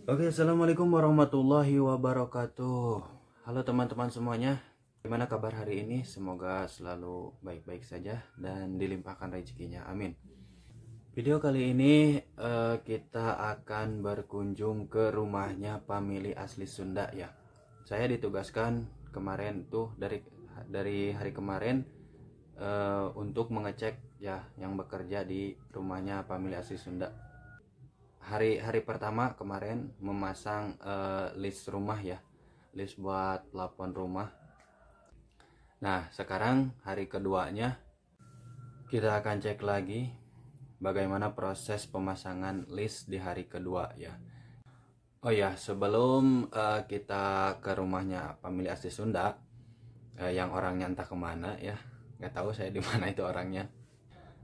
Oke, assalamualaikum warahmatullahi wabarakatuh. Halo teman-teman semuanya, gimana kabar hari ini? Semoga selalu baik-baik saja dan dilimpahkan rezekinya, amin. Video kali ini kita akan berkunjung ke rumahnya famili asli Sunda ya. Saya ditugaskan kemarin tuh dari hari kemarin untuk mengecek ya yang bekerja di rumahnya famili asli Sunda. Hari pertama kemarin memasang list rumah ya, list buat plafon rumah. Nah sekarang hari keduanya kita akan cek lagi bagaimana proses pemasangan list di hari kedua ya. Oh ya, sebelum kita ke rumahnya famili asli Sunda yang orangnya entah kemana ya, nggak tahu saya di mana itu orangnya.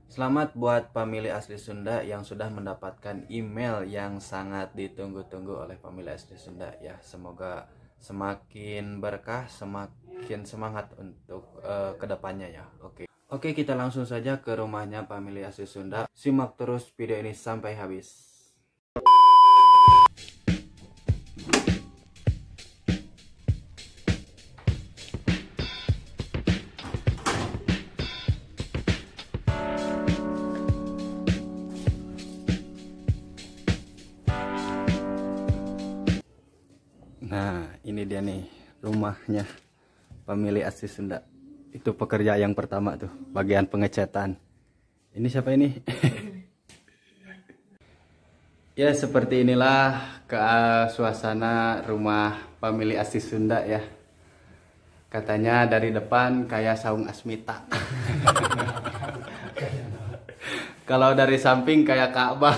Selamat buat famili asli Sunda yang sudah mendapatkan email yang sangat ditunggu-tunggu oleh famili asli Sunda ya. Semoga semakin berkah, semakin semangat untuk kedepannya ya. Oke, kita langsung saja ke rumahnya famili asli Sunda. Simak terus video ini sampai habis. Nah, ini dia nih rumahnya famili asli Sunda. Itu pekerja yang pertama tuh, bagian pengecatan. Ini siapa ini? Ya, seperti inilah suasana rumah famili asli Sunda ya. Katanya dari depan kayak saung Asmita. Kalau dari samping kayak Ka'bah.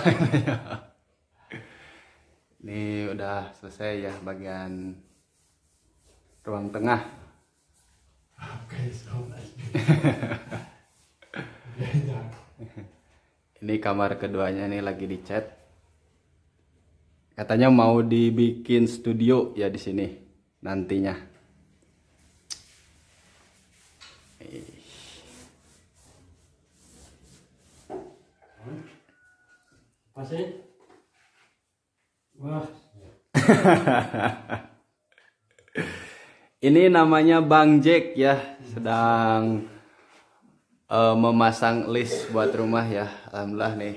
Ini udah selesai ya bagian ruang tengah. Ini kamar keduanya nih lagi dicat. Katanya mau dibikin studio ya di sini nantinya. Masih? Wah. Ini namanya Bang Jack ya, sedang memasang list buat rumah ya. Alhamdulillah nih.